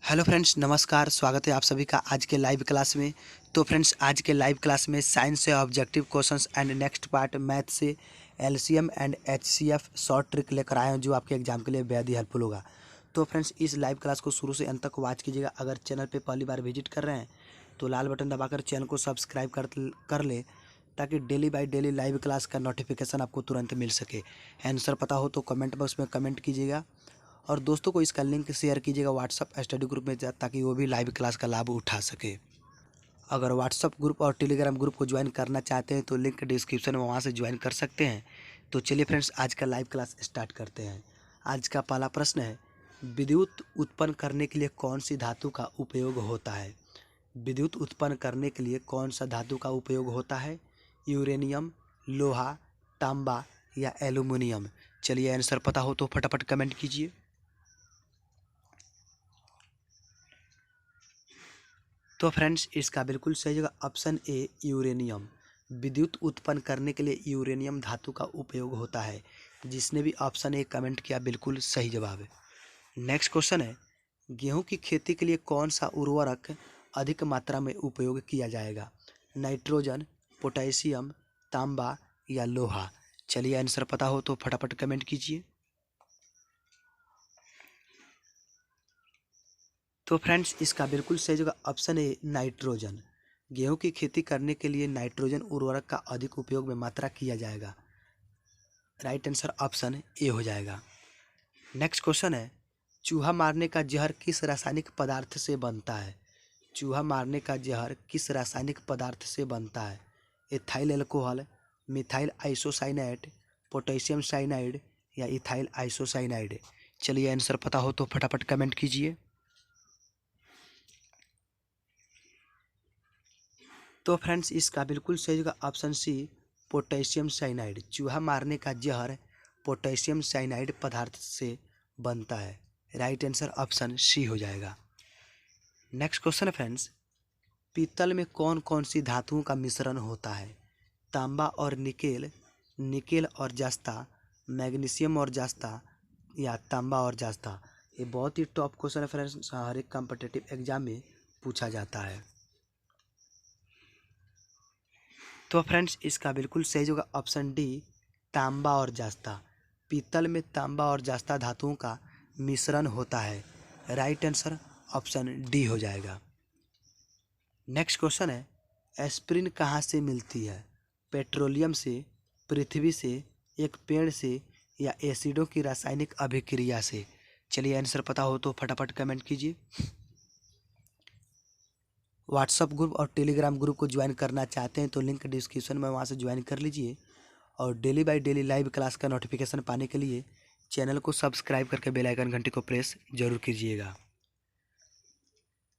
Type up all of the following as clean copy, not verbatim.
Hello friends, नमस्कार। स्वागत है आप सभी का आज के लाइव क्लास में। तो फ्रेंड्स, आज के लाइव क्लास में साइंस से objective questions and next part math से LCM and HCF short trick लेकर आए हैं, जो आपके एग्जाम के लिए बेहद ही हेल्पफुल होगा। तो फ्रेंड्स, इस लाइव क्लास को शुरू से अंत तक वॉच कीजिएगा। अगर चैनल पे पहली बार विजिट कर रहे हैं तो लाल बटन दबाकर चैनल को सब्सक्राइब कर ले, ताकि daily by daily live class का नोटिफिकेशन आपको तुरंत मिल सके। आंसर पता हो तो कमेंट बॉक्स में कमेंट कीजिएगा और दोस्तों को इसका लिंक शेयर कीजिएगा व्हाट्सअप स्टडी ग्रुप में, ताकि वो भी लाइव क्लास का लाभ उठा सके। अगर व्हाट्सअप ग्रुप और टेलीग्राम ग्रुप को ज्वाइन करना चाहते हैं तो लिंक डिस्क्रिप्शन में, वहाँ से ज्वाइन कर सकते हैं। तो चलिए फ्रेंड्स, आज का लाइव क्लास स्टार्ट करते हैं। आज का पहला प्रश्न है, विद्युत उत्पन्न करने के लिए कौन सी धातु का उपयोग होता है। विद्युत उत्पन्न करने के लिए कौन सा धातु का उपयोग होता है। यूरेनियम, लोहा, तांबा या एल्यूमिनियम। चलिए, आंसर पता हो तो फटाफट कमेंट कीजिए। तो फ्रेंड्स, इसका बिल्कुल सही जगह ऑप्शन ए यूरेनियम। विद्युत उत्पन्न करने के लिए यूरेनियम धातु का उपयोग होता है। जिसने भी ऑप्शन ए कमेंट किया, बिल्कुल सही जवाब है। नेक्स्ट क्वेश्चन है, गेहूं की खेती के लिए कौन सा उर्वरक अधिक मात्रा में उपयोग किया जाएगा। नाइट्रोजन, पोटेशियम, तांबा या लोहा। चलिए, आंसर पता हो तो फटाफट कमेंट कीजिए। तो फ्रेंड्स, इसका बिल्कुल सही जगह ऑप्शन है नाइट्रोजन। गेहूं की खेती करने के लिए नाइट्रोजन उर्वरक का अधिक उपयोग में मात्रा किया जाएगा। राइट आंसर ऑप्शन ए हो जाएगा। नेक्स्ट क्वेश्चन है, चूहा मारने का जहर किस रासायनिक पदार्थ से बनता है। चूहा मारने का जहर किस रासायनिक पदार्थ से बनता है। Ethyl alcohol, methyl isocyanide, potassium cyanide या इथाइल आइसोसाइनाइड। चलिए, आंसर पता हो तो फटाफट कमेंट कीजिए। तो फ्रेंड्स, इसका बिल्कुल सही होगा ऑप्शन सी, पोटेशियम साइनाइड। चूहा मारने का जहर पोटेशियम साइनाइड पदार्थ से बनता है। राइट आंसर ऑप्शन सी हो जाएगा। नेक्स्ट क्वेश्चन है फ्रेंड्स, पीतल में कौन कौन सी धातुओं का मिश्रण होता है। तांबा और निकेल, निकेल और जस्ता, मैग्नीशियम और जस्ता या तांबा और जस्ता। ये बहुत ही टॉप क्वेश्चन है फ्रेंड्स, हर एक कॉम्पिटिटिव एग्जाम में पूछा जाता है। तो फ्रेंड्स, इसका बिल्कुल सही होगा ऑप्शन डी, तांबा और जस्ता। पीतल में तांबा और जस्ता धातुओं का मिश्रण होता है। राइट आंसर ऑप्शन डी हो जाएगा। नेक्स्ट क्वेश्चन है, एस्पिरिन कहाँ से मिलती है। पेट्रोलियम से, पृथ्वी से, एक पेड़ से या एसिडों की रासायनिक अभिक्रिया से। चलिए, आंसर पता हो तो फटाफट कमेंट कीजिए। व्हाट्सअप ग्रुप और टेलीग्राम ग्रुप को ज्वाइन करना चाहते हैं तो लिंक डिस्क्रिप्शन में, वहाँ से ज्वाइन कर लीजिए। और daily by daily live class का नोटिफिकेशन पाने के लिए चैनल को सब्सक्राइब करके बेल आइकन घंटी को प्रेस जरूर कीजिएगा।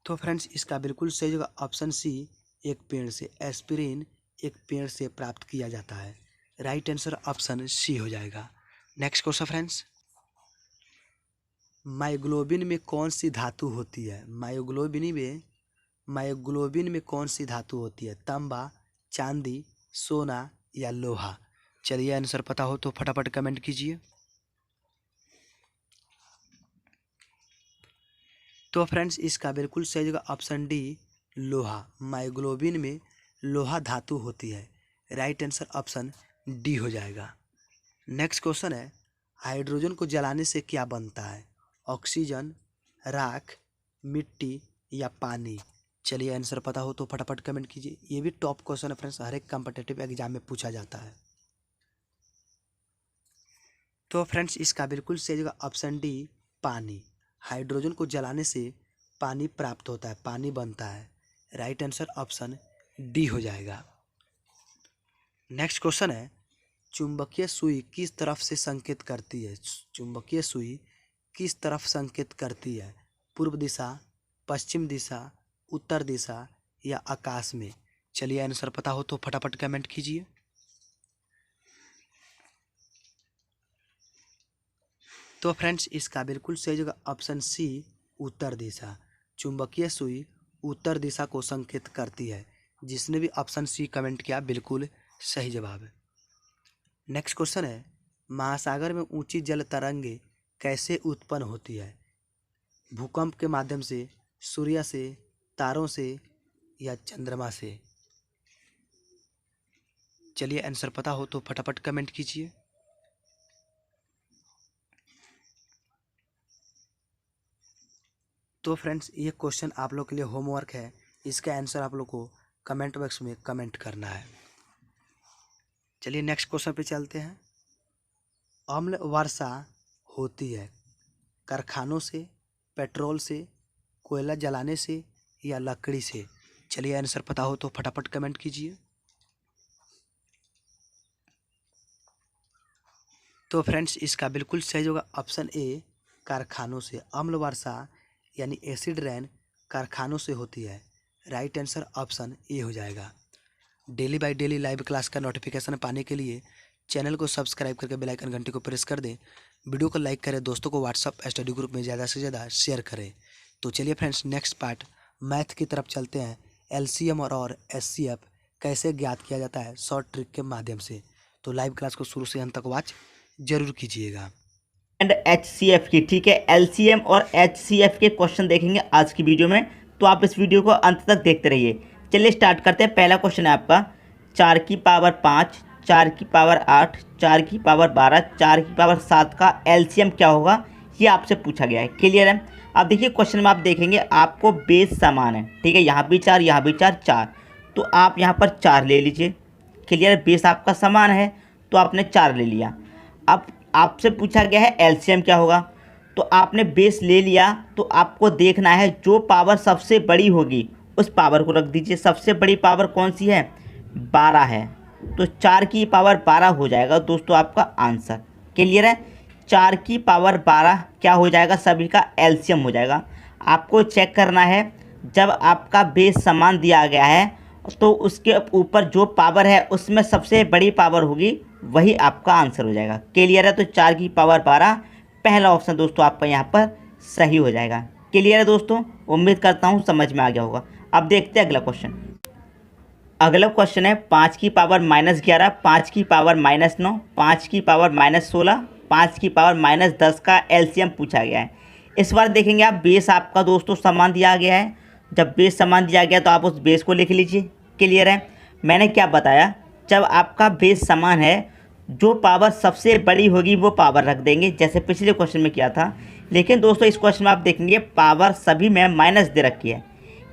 तो फ्रेंड्स, इसका बिल्कुल सही होगा ऑप्शन सी, एक पेड़ से। एस्पिरिन एक पेड़ से प्राप्त किया जाता है। राइट आंसर ऑप्शन सी हो जाएगा। नेक्स्ट क्वेश्चन फ्रेंड्स, मायोग्लोबिन में कौन सी धातु होती है। मायोग्लोबिन में कौन सी धातु होती है। तांबा, चांदी, सोना या लोहा। चलिए, आंसर पता हो तो फटाफट कमेंट कीजिए। तो फ्रेंड्स, इसका बिल्कुल सही जगह ऑप्शन डी, लोहा। मायोग्लोबिन में लोहा धातु होती है। राइट आंसर ऑप्शन डी हो जाएगा। नेक्स्ट क्वेश्चन है, हाइड्रोजन को जलाने से क्या बनता है। ऑक्सीजन, राख, मिट्टी या पानी। चलिए, आंसर पता हो तो फटाफट कमेंट कीजिए। ये भी टॉप क्वेश्चन है फ्रेंड्स, हर एक कॉम्पिटिटिव एग्जाम में पूछा जाता है। तो फ्रेंड्स, इसका बिल्कुल सही जगह ऑप्शन डी, पानी। हाइड्रोजन को जलाने से पानी प्राप्त होता है, पानी बनता है। राइट आंसर ऑप्शन डी हो जाएगा। नेक्स्ट क्वेश्चन है, चुंबकीय सुई किस तरफ से संकेत करती है। चुंबकीय सुई किस तरफ संकेत करती है। पूर्व दिशा, पश्चिम दिशा, उत्तर दिशा या आकाश में। चलिए, आंसर पता हो तो फटाफट कमेंट कीजिए। तो फ्रेंड्स, इसका बिल्कुल सही जगह ऑप्शन सी, उत्तर दिशा। चुंबकीय सुई उत्तर दिशा को संकेत करती है। जिसने भी ऑप्शन सी कमेंट किया, बिल्कुल सही जवाब है। नेक्स्ट क्वेश्चन है, महासागर में ऊंची जल तरंगे कैसे उत्पन्न होती है। भूकंप के माध्यम से, सूर्य से, तारों से या चंद्रमा से? चलिए आंसर पता हो तो फटाफट कमेंट कीजिए। तो फ्रेंड्स, ये क्वेश्चन आप लोग के लिए होमवर्क है, इसका आंसर आप लोग को कमेंट बॉक्स में कमेंट करना है। चलिए नेक्स्ट क्वेश्चन पे चलते हैं। अम्ल वर्षा होती है कारखानों से, पेट्रोल से, कोयला जलाने से या लकड़ी से? चलिए आंसर पता हो तो फटाफट कमेंट कीजिए। तो फ्रेंड्स, इसका बिल्कुल सही होगा ऑप्शन ए, कारखानों से। अम्ल वर्षा यानी एसिड रेन कारखानों से होती है। राइट आंसर ऑप्शन ए हो जाएगा। Daily by daily live class का नोटिफिकेशन पाने के लिए चैनल को सब्सक्राइब करके बेल आइकन घंटी को प्रेस कर दें। वीडियो को लाइक करें, दोस्तों को व्हाट्सअप स्टडी ग्रुप में ज़्यादा से ज़्यादा शेयर करें। तो चलिए फ्रेंड्स, नेक्स्ट पार्ट मैथ की तरफ चलते हैं। एलसीएम और एचसीएफ कैसे ज्ञात किया जाता है शॉर्ट ट्रिक के माध्यम से। तो लाइव क्लास को शुरू से अंत तक वॉच जरूर कीजिएगा। एंड HCF की, ठीक है, LCM और HCF के क्वेश्चन देखेंगे आज की वीडियो में, तो आप इस वीडियो को अंत तक देखते रहिए। चलिए स्टार्ट करते हैं। पहला क्वेश्चन है आपका 4 की पावर 5, 4 की पावर 8, 4 की पावर 12, 4 की पावर 7 का LCM क्या होगा, ये आपसे पूछा गया है। क्लियर है? अब देखिए क्वेश्चन में आप देखेंगे आपको बेस समान है, ठीक है, यहाँ भी 4, यहाँ भी 4, 4, तो आप यहाँ पर 4 ले लीजिए। क्लियर है? बेस आपका समान है तो आपने 4 ले लिया। अब आपसे पूछा गया है एलसीएम क्या होगा, तो आपने बेस ले लिया, तो आपको देखना है जो पावर सबसे बड़ी होगी उस पावर को रख दीजिए। सबसे बड़ी पावर कौन सी है? 12 है, तो 4 की पावर 12 हो जाएगा दोस्तों आपका आंसर। क्लियर है? 4 की पावर 12 क्या हो जाएगा, सभी का एलसीएम हो जाएगा। आपको चेक करना है जब आपका बेस समान दिया गया है तो उसके ऊपर जो पावर है उसमें सबसे बड़ी पावर होगी, वही आपका आंसर हो जाएगा। क्लियर है? तो 4 की पावर 12 पहला ऑप्शन दोस्तों आपका यहाँ पर सही हो जाएगा। क्लियर है दोस्तों? उम्मीद करता हूँ समझ में आ गया होगा। अब देखते हैं अगला क्वेश्चन। अगला क्वेश्चन है 5 की पावर -11, 5 की पावर -9, 5 की पावर -16, 5 की पावर -10 का एलसीएम पूछा गया है। इस बार देखेंगे आप बेस आपका दोस्तों समान दिया गया है। जब बेस समान दिया गया तो आप उस बेस को लिख लीजिए। क्लियर है? मैंने क्या बताया, जब आपका बेस समान है जो पावर सबसे बड़ी होगी वो पावर रख देंगे, जैसे पिछले क्वेश्चन में किया था। लेकिन दोस्तों इस क्वेश्चन में आप देखेंगे पावर सभी में माइनस दे रखी है।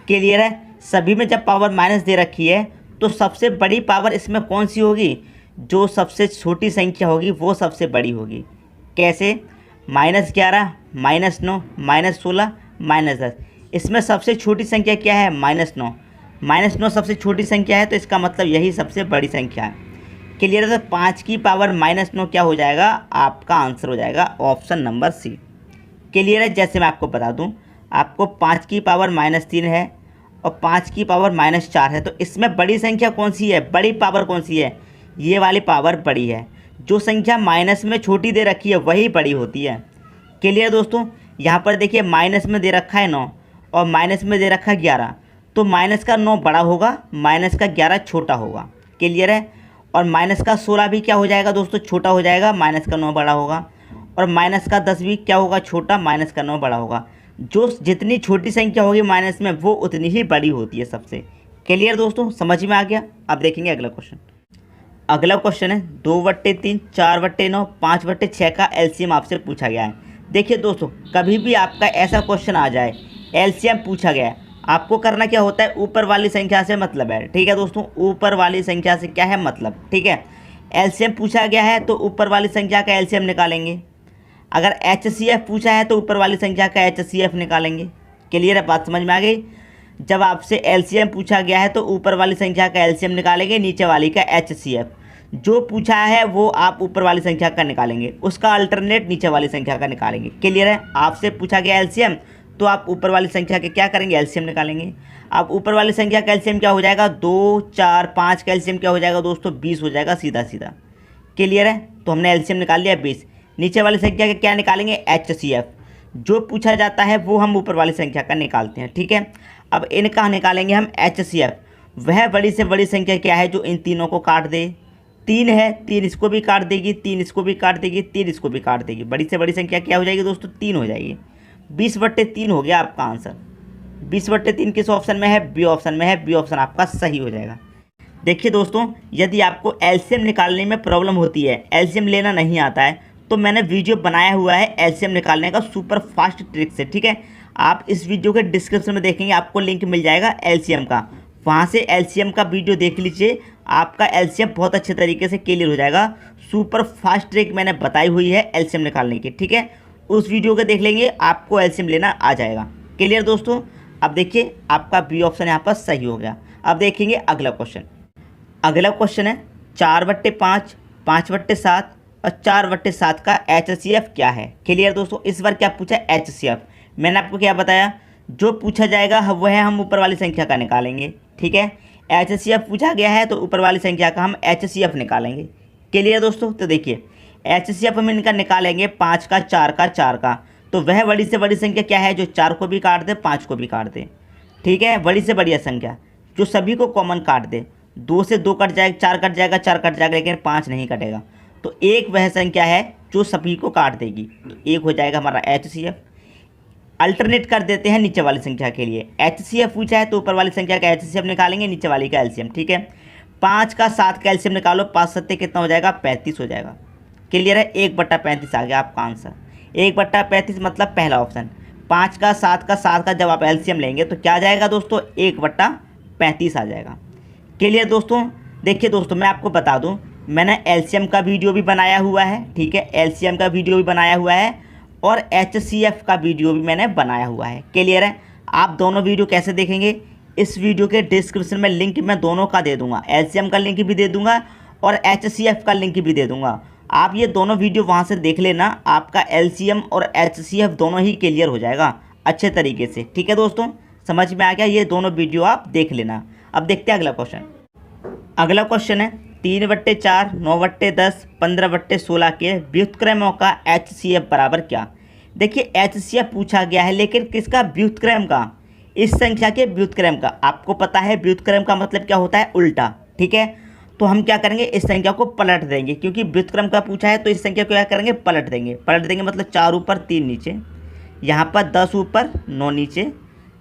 क्लियर है? सभी में जब पावर माइनस दे रखी है तो सबसे बड़ी पावर इसमें कौन सी होगी? जो सबसे छोटी संख्या होगी वो सबसे बड़ी होगी। कैसे? -11, -9, -16, -10। इसमें सबसे छोटी संख्या क्या है? -9। -9 सबसे छोटी संख्या है तो इसका मतलब यही सबसे बड़ी संख्या है। क्लियर है? तो 5 की पावर -9 क्या हो जाएगा? आपका आंसर हो जाएगा ऑप्शन नंबर सी। क्लियर है? जैसे मैं आपको बता दूं, आपको 5 की पावर -3 है और 5 की पावर -4 है, तो इसमें बड़ी संख्या कौन सी है? बड़ी पावर कौन सी है? ये वाली पावर बड़ी है। जो संख्या माइनस में छोटी दे रखी है वही बड़ी होती है। क्लियर दोस्तों? यहाँ पर देखिए माइनस में दे रखा है 9 और माइनस में दे रखा है 11, तो माइनस का 9 बड़ा होगा, माइनस का 11 छोटा होगा। क्लियर है? और माइनस का 16 भी क्या हो जाएगा दोस्तों? छोटा हो जाएगा, माइनस का 9 बड़ा होगा। और माइनस का 10 भी क्या होगा? छोटा, माइनस का 9 बड़ा होगा। जो जितनी छोटी संख्या होगी माइनस में वो उतनी ही बड़ी होती है सबसे। क्लियर दोस्तों? समझ में आ गया? अब देखेंगे अगला क्वेश्चन। अगला क्वेश्चन है 2/3, 4/9, 5/6 का एलसीएम आपसे पूछा गया है। देखिए दोस्तों, कभी भी आपका ऐसा क्वेश्चन आ जाए एलसीएम पूछा गया है, आपको करना क्या होता है? ऊपर वाली संख्या से मतलब है। ठीक है दोस्तों? ऊपर वाली संख्या से क्या है मतलब? ठीक है, एलसीएम पूछा गया है तो ऊपर वाली संख्या का एलसीएम निकालेंगे। अगर एचसीएफ पूछा है तो ऊपर वाली संख्या का एचसीएफ निकालेंगे। क्लियर है? बात समझ में आ गई? जब आपसे एलसीएम पूछा गया है तो ऊपर वाली संख्या का एलसीएम निकालेंगे, नीचे वाली का एचसीएफ। जो पूछा है वो आप ऊपर वाली संख्या का निकालेंगे, उसका अल्टरनेट नीचे वाली संख्या का निकालेंगे। क्लियर है? आपसे पूछा गया एलसीएम तो आप ऊपर वाली संख्या के क्या करेंगे? एलसीएम निकालेंगे। अब ऊपर वाली संख्या का एलसीएम क्या हो जाएगा? 2, 4, 5 का एलसीएम क्या हो जाएगा दोस्तों? 20 हो जाएगा सीधा सीधा। क्लियर है? तो हमने एलसीएम निकाल लिया 20। नीचे वाली संख्या का क्या निकालेंगे? एचसीएफ। जो पूछा जाता है वो हम ऊपर वाली संख्या का निकालते हैं। ठीक है, अब इनका निकालेंगे हम एचसीएफ। वह बड़ी से बड़ी संख्या क्या है जो इन तीनों को काट दे? 3 है, 3 इसको भी काट देगी, 3 इसको भी काट देगी, 3 इसको भी काट देगी। बड़ी से बड़ी संख्या क्या हो जाएगी दोस्तों? 3 हो जाएगी। 20/3 हो गया आपका आंसर। 20/3 किस ऑप्शन में है? बी ऑप्शन में है। बी ऑप्शन आपका सही हो जाएगा। देखिए दोस्तों, यदि आपको एलसीएम निकालने में प्रॉब्लम होती है, एलसीएम लेना नहीं आता है, तो मैंने वीडियो बनाया हुआ है एलसीएम निकालने का सुपर फास्ट ट्रिक से, ठीक है। आप इस वीडियो के डिस्क्रिप्शन में देखेंगे, आपको लिंक मिल जाएगा एलसीएम का, वहाँ से एलसीएम का वीडियो देख लीजिए। आपका एलसीएम बहुत अच्छे तरीके से क्लियर हो जाएगा। सुपर फास्ट ट्रिक मैंने बताई हुई है एलसीएम निकालने की, ठीक है। उस वीडियो को देख लेंगे, आपको एलसीएम लेना आ जाएगा। क्लियर दोस्तों? अब देखिए आपका बी ऑप्शन यहाँ पर सही हो गया। अब देखेंगे अगला क्वेश्चन। अगला क्वेश्चन है 4/5, 5/7 और 4/7 का HCF क्या है? क्लियर दोस्तों? इस बार क्या पूछा? HCF। मैंने आपको क्या बताया, जो पूछा जाएगा वह हम ऊपर वाली संख्या का निकालेंगे, ठीक है। HCF पूछा गया है तो ऊपर वाली संख्या का हम HCF निकालेंगे। क्लियर दोस्तों? तो देखिए HCF हम इनका निकालेंगे 5 का, 4 का, 4 का। तो वह बड़ी से बड़ी संख्या क्या है जो 4 को भी काट दे, 5 को भी काट दे, ठीक है। बड़ी से बड़ी संख्या जो सभी को कॉमन काट दे। 2 से 2 कट जाएगा, 4 कट जाएगा, 4 कट जाएगा, लेकिन 5 नहीं कटेगा। तो एक वह संख्या है जो सभी को काट देगी। तो एक हो जाएगा हमारा HCF। अल्टरनेट कर देते हैं नीचे वाली संख्या के लिए। HCF पूछा है तो ऊपर वाली संख्या का HCF निकालेंगे, नीचे वाली का LCM, ठीक है। 5 का 7 का LCM निकालो, 5 7 कितना हो जाएगा? 35 हो जाएगा। क्लियर है? 1/35 आ गया आपका आंसर। 1/35 मतलब पहला ऑप्शन। 5 का 7 का जब आप LCM लेंगे तो क्या आ जाएगा दोस्तों? 1/35 आ जाएगा। क्लियर दोस्तों? देखिए दोस्तों, मैं आपको बता दूं, मैंने LCM का वीडियो भी बनाया हुआ है, ठीक है। LCM का वीडियो भी बनाया हुआ है और HCF का वीडियो भी मैंने बनाया हुआ है। क्लियर है? आप दोनों वीडियो कैसे देखेंगे? इस वीडियो के डिस्क्रिप्शन में लिंक मैं दोनों का दे दूंगा। LCM का लिंक भी दे दूंगा और HCF का लिंक भी दे दूंगा। आप ये दोनों वीडियो वहाँ से देख लेना, आपका LCM और HCF दोनों ही क्लियर हो जाएगा अच्छे तरीके से, ठीक है दोस्तों। समझ में आ गया? ये दोनों वीडियो आप देख लेना। अब देखते हैं अगला क्वेश्चन। अगला क्वेश्चन है 3/4, 9/10, 15/16 के व्युत्क्रमों का HCF बराबर क्या? देखिए HCF पूछा गया है, लेकिन किसका? व्युत्क्रम का। इस संख्या के व्युत्क्रम का। आपको पता है व्युत्क्रम का मतलब क्या होता है? उल्टा, ठीक है। तो हम क्या करेंगे? इस संख्या को पलट देंगे, क्योंकि व्युत्क्रम का पूछा है तो इस संख्या को क्या करेंगे? पलट देंगे। पलट देंगे मतलब 4 ऊपर 3 नीचे, यहाँ पर 10 ऊपर 9 नीचे,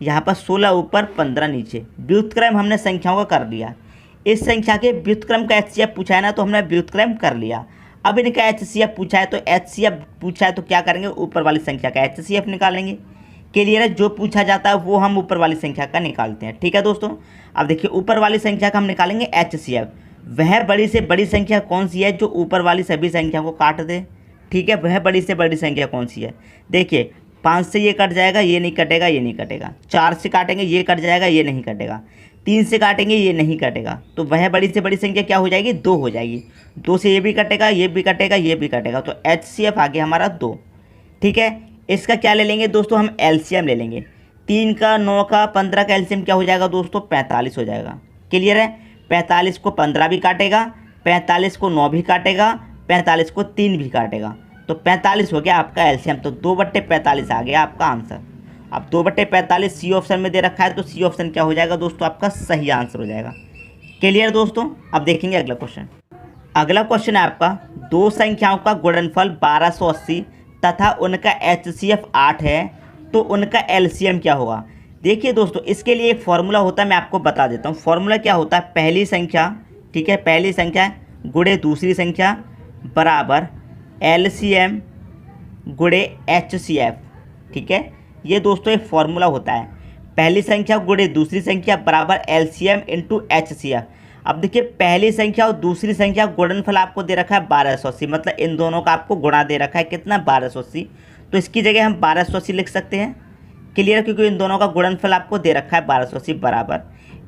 यहाँ पर 16 ऊपर 15 नीचे। व्युत्क्रम हमने संख्याओं का कर लिया। इस संख्या के व्युत्क्रम का HCF पूछा है ना, तो हमने व्युत्क्रम कर लिया। अब इनका HCF पूछा है तो HCF पूछा है तो क्या करेंगे? ऊपर वाली संख्या का HCF निकालेंगे। क्लियर है? जो पूछा जाता है वो हम ऊपर वाली संख्या का निकालते हैं, ठीक है दोस्तों। अब देखिए ऊपर वाली संख्या का हम निकालेंगे HCF। वह बड़ी से बड़ी संख्या कौन सी है जो ऊपर वाली सभी संख्या को काट दे, ठीक है। वह बड़ी से बड़ी संख्या कौन सी है? देखिए 5 से ये कट जाएगा, ये नहीं कटेगा, ये नहीं कटेगा। 4 से काटेंगे, ये कट जाएगा, ये नहीं कटेगा। 3 से काटेंगे, ये नहीं कटेगा। तो वह बड़ी से बड़ी संख्या क्या हो जाएगी? 2 हो जाएगी। 2 से ये भी कटेगा, ये भी कटेगा, ये भी कटेगा। तो HCF आ गया हमारा 2, ठीक है। इसका क्या ले लेंगे दोस्तों? हम LCM ले लेंगे। 3 का, 9 का, 15 का LCM क्या हो जाएगा दोस्तों? 45 हो जाएगा। क्लियर है? 45 को 15 भी काटेगा, 45 को 9 भी काटेगा, 45 को 3 भी काटेगा। तो 45 हो गया आपका LCM। तो 2/45 आ गया आपका आंसर। अब 2/45 सी ऑप्शन में दे रखा है तो सी ऑप्शन क्या हो जाएगा दोस्तों? आपका सही आंसर हो जाएगा। क्लियर दोस्तों? अब देखेंगे अगला क्वेश्चन। अगला क्वेश्चन है आपका, दो संख्याओं का गुणनफल 1280 तथा उनका HCF 8 है, तो उनका LCM क्या होगा? देखिए दोस्तों, इसके लिए एक फॉर्मूला होता है, मैं आपको बता देता हूँ। फॉर्मूला क्या होता है? पहली संख्या, ठीक है, पहली संख्या गुणे दूसरी संख्या बराबर LCM गुणे HCF, ठीक है। ये दोस्तों एक फॉर्मूला होता है, पहली संख्या गुणे दूसरी संख्या बराबर LCM इंटू HCF। अब देखिए पहली संख्या और दूसरी संख्या गुणनफल आपको दे रखा है 1280, मतलब इन दोनों का आपको गुणा दे रखा है कितना? 1280। तो इसकी जगह हम 1280 लिख सकते हैं। क्लियर? क्योंकि इन दोनों का गुणनफल आपको दे रखा है 1280 बराबर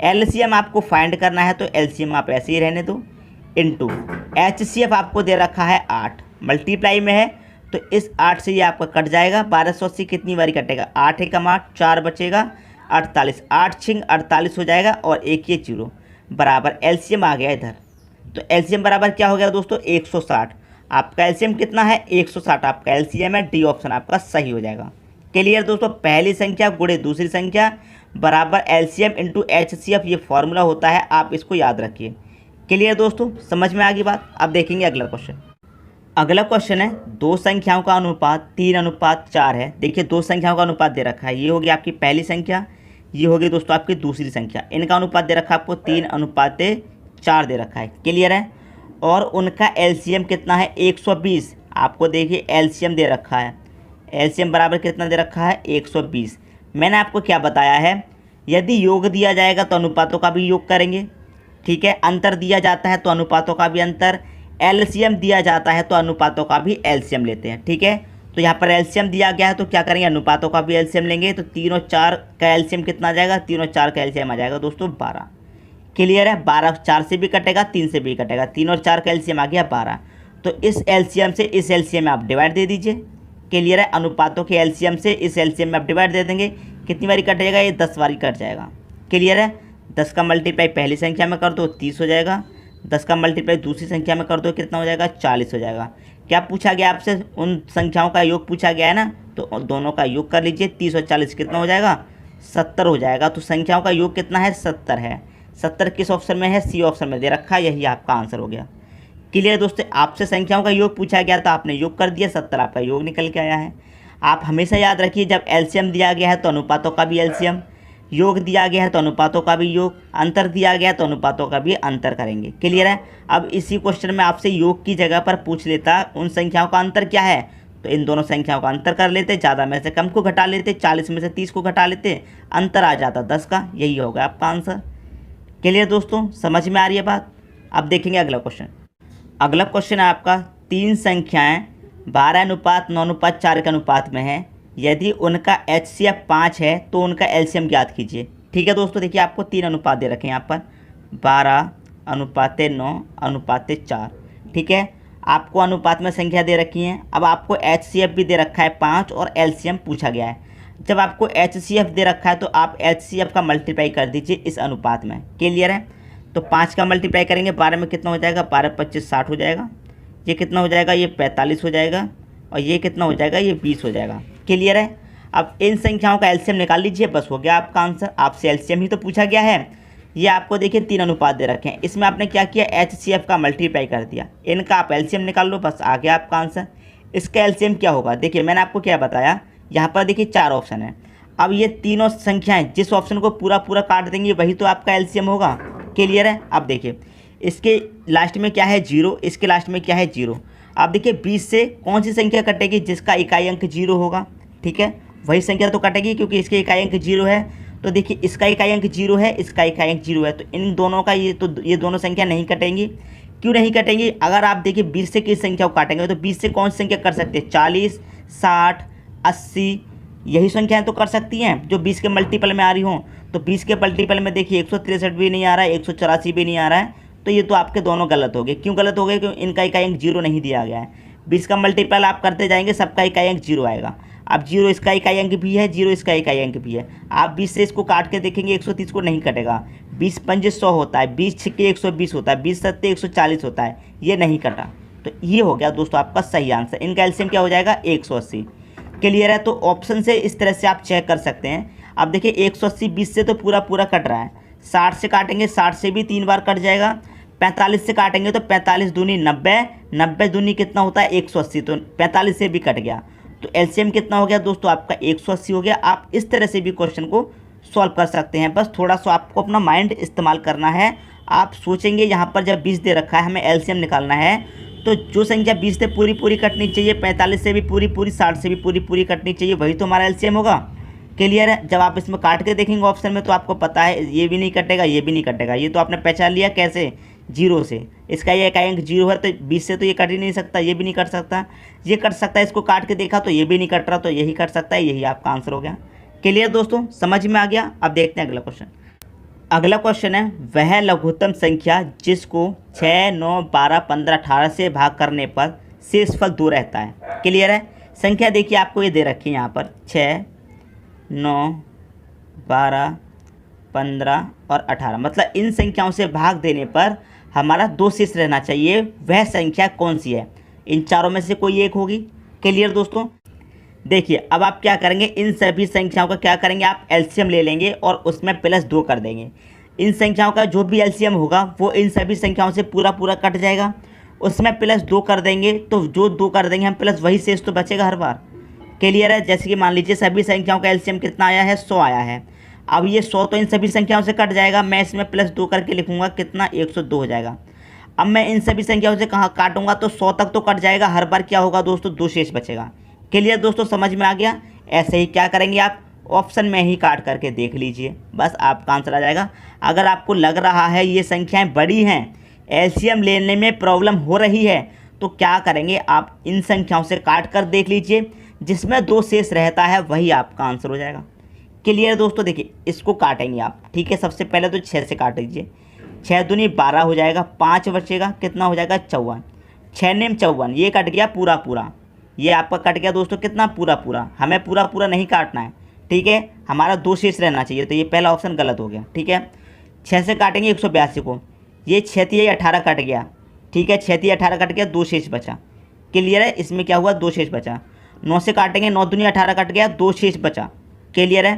LCM आपको फाइंड करना है तो LCM आप ऐसे ही रहने दो, इंटू HCF आपको दे रखा है 8, मल्टीप्लाई में है तो इस 8 से ये आपका कट जाएगा। 1280 कितनी बारी कटेगा? 8 एकम 8, 4 बचेगा 48, 8 छिंग 48 हो जाएगा और एक ये 0 बराबर LCM आ गया इधर। तो LCM बराबर क्या हो गया दोस्तों? 160। आपका LCM कितना है? 160 आपका LCM है। डी ऑप्शन आपका सही हो जाएगा। क्लियर दोस्तों? पहली संख्या गुणे दूसरी संख्या बराबर LCM इंटू HCF, ये फॉर्मूला होता है, आप इसको याद रखिए। क्लियर दोस्तों? समझ में आ गई बात? अब देखेंगे अगला क्वेश्चन। अगला क्वेश्चन है, दो संख्याओं का अनुपात 3:4 है। देखिए दो संख्याओं का अनुपात दे रखा है, ये होगी आपकी पहली संख्या, ये होगी दोस्तों आपकी दूसरी संख्या। इनका अनुपात दे रखा है आपको 3:4 दे रखा है, क्लियर है। और उनका एलसीएम कितना है 120। आपको देखिए एलसीएम दे रखा है, एलसीएम बराबर कितना दे रखा है 120। मैंने आपको क्या बताया है, यदि योग दिया जाएगा तो अनुपातों का भी योग करेंगे, ठीक है। अंतर दिया जाता है तो अनुपातों का भी अंतर, एलसीएम दिया जाता है तो अनुपातों का भी एलसीएम लेते हैं, ठीक है। तो यहाँ पर एलसीएम दिया गया है तो क्या करेंगे, अनुपातों का भी एलसीएम लेंगे। तो 3 और 4 का एलसीएम कितना आ जाएगा, 3 और 4 का एलसीएम आ जाएगा दोस्तों 12, क्लियर है। 12 4 से भी कटेगा, 3 से भी कटेगा, 3 और 4 का एलसीएम आ गया 12। तो इस एलसीएम से इस एलसीएम में आप डिवाइड दे दीजिए, क्लियर है। अनुपातों के एलसीएम से इस एलसीएम में आप डिवाइड दे देंगे, कितनी बारी कट जाएगा, ये 10 बारी कट जाएगा, क्लियर है। 10 का मल्टीप्लाई पहली संख्या में कर दो 30 हो जाएगा, 10 का मल्टीप्लाई दूसरी संख्या में कर दो कितना हो जाएगा 40 हो जाएगा। क्या पूछा गया आपसे, उन संख्याओं का योग पूछा गया है ना, तो दोनों का योग कर लीजिए। 30 और 40 कितना हो जाएगा 70 हो जाएगा। तो संख्याओं का योग कितना है 70 है। 70 किस ऑप्शन में है, सी ऑप्शन में दे रखा है, यही आपका आंसर हो गया, क्लियर दोस्तों। आपसे संख्याओं का योग पूछा गया तो आपने योग कर दिया, 70 आपका योग निकल के आया है। आप हमेशा याद रखिए, जब एलसीएम दिया गया है तो अनुपातों का भी एलसीएम, योग दिया गया है तो अनुपातों का भी योग, अंतर दिया गया है तो अनुपातों का भी अंतर करेंगे, क्लियर है। अब इसी क्वेश्चन में आपसे योग की जगह पर पूछ लेता उन संख्याओं का अंतर क्या है, तो इन दोनों संख्याओं का अंतर कर लेते, ज़्यादा में से कम को घटा लेते, 40 में से 30 को घटा लेते, अंतर आ जाता 10 का, यही होगा आपका आंसर, क्लियर दोस्तों। समझ में आ रही है बात। अब देखेंगे अगला क्वेश्चन। अगला क्वेश्चन है आपका, 3 संख्याएँ 12:9:4 के अनुपात में है, यदि उनका HCF 5 है तो उनका एलसीएम ज्ञात कीजिए, ठीक है दोस्तों। देखिए आपको 3 अनुपात दे रखे हैं यहाँ पर 12:9:4, ठीक है। आपको अनुपात में संख्या दे रखी है। अब आपको HCF भी दे रखा है 5 और एलसीएम पूछा गया है। जब आपको HCF दे रखा है तो आप HCF का मल्टीप्लाई कर दीजिए इस अनुपात में, क्लियर है। तो 5 का मल्टीप्लाई करेंगे 12 में कितना हो जाएगा, 12 25 60 हो जाएगा, ये कितना हो जाएगा, ये 45 हो जाएगा, और ये कितना हो जाएगा, ये 20 हो जाएगा, क्लियर है। अब इन संख्याओं का एलसीएम निकाल लीजिए, बस हो गया आपका आंसर। आपसे एलसीएम ही तो पूछा गया है। ये आपको देखिए 3 अनुपात दे रखे हैं, इसमें आपने क्या किया, HCF का मल्टीप्लाई कर दिया, इनका आप एलसीएम निकाल लो, बस आ गया आपका आंसर। इसका एलसीएम क्या होगा, देखिए मैंने आपको क्या बताया, यहाँ पर देखिए 4 ऑप्शन है। अब ये तीनों संख्याएँ जिस ऑप्शन को पूरा पूरा काट देंगी वही तो आपका एलसीएम होगा, क्लियर है। अब देखिए इसके लास्ट में क्या है 0, इसके लास्ट में क्या है 0। आप देखिए 20 से कौन सी संख्या कटेगी, जिसका इकाई अंक 0 होगा, ठीक है, वही संख्या तो कटेगी क्योंकि इसके इकाई अंक 0 है। तो देखिए इसका इकाई अंक 0 है, इसका इकाई अंक 0 है, तो इन दोनों का ये दोनों संख्या नहीं कटेंगी। क्यों नहीं कटेंगी, अगर आप देखिए 20 से किस संख्या को काटेंगे तो 20 से कौन सी संख्या कर सकते हैं, 40 60 80 यही संख्याएँ तो कर सकती हैं जो 20 के मल्टीपल में आ रही हों। तो 20 के मल्टीपल में देखिए 163 भी नहीं आ रहा है, 184 भी नहीं आ रहा है, तो ये तो आपके दोनों गलत हो गए। क्यों गलत हो गए, क्योंकि इनका इकाई अंक 0 नहीं दिया गया है। 20 का मल्टीपल आप करते जाएंगे, सबका इकाई अंक 0 आएगा। अब 0 इसका इकाई अंक भी है, 0 इसका इकाई अंक भी है। आप 20 से इसको काट के देखेंगे 130 को नहीं कटेगा, 20 पंजे 100 होता है, 20 छक्के 120 होता है, 20 सत्ते 140 होता है, ये नहीं कटा। तो ये हो गया दोस्तों आपका सही आंसर। इनका एलसीएम क्या हो जाएगा 180, क्लियर है। तो ऑप्शन से इस तरह से आप चेक कर सकते हैं। अब देखिए 180 20 से तो पूरा पूरा कट रहा है, 60 से काटेंगे 60 से भी 3 बार कट जाएगा, 45 से काटेंगे तो 45 दूनी 90, 90 दूनी कितना होता है 180, तो 45 से भी कट गया। तो एलसीएम कितना हो गया दोस्तों आपका 180 हो गया। आप इस तरह से भी क्वेश्चन को सॉल्व कर सकते हैं, बस थोड़ा सा आपको अपना माइंड इस्तेमाल करना है। आप सोचेंगे यहाँ पर जब 20 दे रखा है हमें एलसीएम निकालना है, तो जो संख्या 20 से पूरी पूरी कटनी चाहिए, 45 से भी पूरी पूरी, 60 से भी पूरी पूरी कटनी चाहिए, वही तो हमारा एलसीएम होगा, क्लियर है। जब आप इसमें काट के देखेंगे ऑप्शन में तो आपको पता है ये भी नहीं कटेगा, ये भी नहीं कटेगा। ये तो आपने पहचान लिया कैसे, 0 से। इसका ये इकाई अंक 0 है तो 20 से तो ये कट ही नहीं सकता, ये भी नहीं कट सकता, ये कट सकता है। इसको काट के देखा तो ये भी नहीं कट रहा, तो यही कट सकता है, यही आपका आंसर हो गया, क्लियर दोस्तों, समझ में आ गया। अब देखते हैं अगला क्वेश्चन। अगला क्वेश्चन है, वह लघुत्तम संख्या जिसको 6 9 12 15 18 से भाग करने पर शेषफल 2 रहता है, क्लियर है। संख्या देखिए आपको ये दे रखी है यहाँ पर 6 9 12 15 और 18, मतलब इन संख्याओं से भाग देने पर हमारा 2 शेष रहना चाहिए। वह संख्या कौन सी है, इन चारों में से कोई एक होगी, क्लियर दोस्तों। देखिए अब आप क्या करेंगे, इन सभी संख्याओं का क्या करेंगे, आप एलसीएम ले लेंगे और उसमें +2 कर देंगे। इन संख्याओं का जो भी एलसीएम होगा वो इन सभी संख्याओं से पूरा पूरा कट जाएगा, उसमें +2 कर देंगे तो जो 2 कर देंगे हम प्लस वही शेष तो बचेगा हर बार। क्लियर है। जैसे कि मान लीजिए सभी संख्याओं का एलसीएम कितना आया है, 100 आया है। अब ये 100 तो इन सभी संख्याओं से कट जाएगा, मैं इसमें +2 करके लिखूंगा, कितना 102 हो जाएगा। अब मैं इन सभी संख्याओं से कहाँ काटूंगा तो 100 तक तो कट जाएगा, हर बार क्या होगा दोस्तों, 2 शेष बचेगा। क्लियर दोस्तों, समझ में आ गया। ऐसे ही क्या करेंगे आप, ऑप्शन में ही काट करके देख लीजिए, बस आपका आंसर आ जाएगा। अगर आपको लग रहा है ये संख्याएं बड़ी हैं, एलसीएम लेने में प्रॉब्लम हो रही है, तो क्या करेंगे आप इन संख्याओं से काट कर देख लीजिए, जिसमें 2 शेष रहता है वही आपका आंसर हो जाएगा। क्लियर दोस्तों, देखिए इसको काटेंगे आप, ठीक है। सबसे पहले तो 6 से काट दीजिए, 6 दूनी 12 हो जाएगा, 5 बचेगा, कितना हो जाएगा 54, 6 नेम 54, ये कट गया पूरा पूरा, ये आपका कट गया दोस्तों कितना, पूरा पूरा। हमें पूरा पूरा नहीं काटना है, ठीक है, हमारा 2 शेष रहना चाहिए, तो ये पहला ऑप्शन गलत हो गया, ठीक है। 6 से काटेंगे 182 को, ये 6 18 कट गया, ठीक है, 6 18 कट गया, 2 शेष बचा। क्लियर है, इसमें क्या हुआ, 2 शेष बचा। 9 से काटेंगे, 9 दूनी 18 कट गया, 2 शेष बचा। क्लियर है।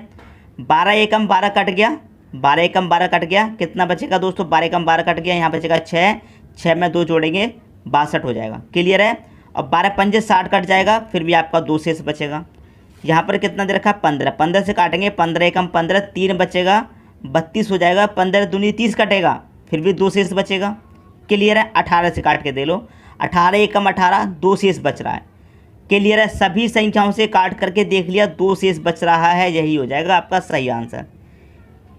12 एकम 12 कट गया, 12 एकम 12 कट गया, कितना बचेगा दोस्तों, 12 एकम 12 कट गया, यहाँ बचेगा 6, 6 में 2 जोड़ेंगे 62 हो जाएगा। क्लियर है। और 12 पंजे 60 कट जाएगा, फिर भी आपका 2 शेष बचेगा। यहाँ पर कितना दे रखा है, 15, 15 से काटेंगे, 15 एकम 15, 3 बचेगा, 32 हो जाएगा, 15 दूनी 30 कटेगा, फिर भी 2 शेष बचेगा। क्लियर है। 18 से काट के दे लो, 18 एकम 18, 2 शेष बच रहा है। क्लियर है। सभी संख्याओं से काट करके देख लिया, 2 शेष बच रहा है, यही हो जाएगा आपका सही आंसर।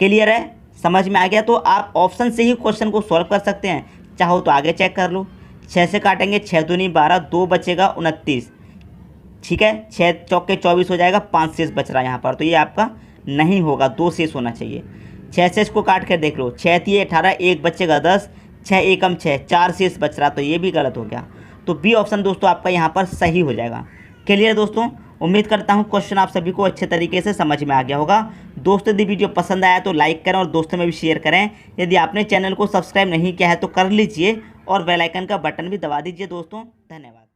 क्लियर है, समझ में आ गया। तो आप ऑप्शन से ही क्वेश्चन को सॉल्व कर सकते हैं, चाहो तो आगे चेक कर लो। 6 से काटेंगे, 6 दूनी 12, 2 बचेगा 29, ठीक है, 6 चौके 24 हो जाएगा, 5 शेष बच रहा है यहाँ पर, तो ये आपका नहीं होगा, 2 शेष होना चाहिए। 6 से इसको काट कर देख लो, 6 3 18, 1 बचेगा 10, 6 एकम 6, 4 शेष बच रहा, तो ये भी गलत हो गया। तो बी ऑप्शन दोस्तों आपका यहाँ पर सही हो जाएगा। क्लियर दोस्तों, उम्मीद करता हूँ क्वेश्चन आप सभी को अच्छे तरीके से समझ में आ गया होगा। दोस्तों यदि वीडियो पसंद आया तो लाइक करें और दोस्तों में भी शेयर करें। यदि आपने चैनल को सब्सक्राइब नहीं किया है तो कर लीजिए और बेल आइकन का बटन भी दबा दीजिए दोस्तों। धन्यवाद।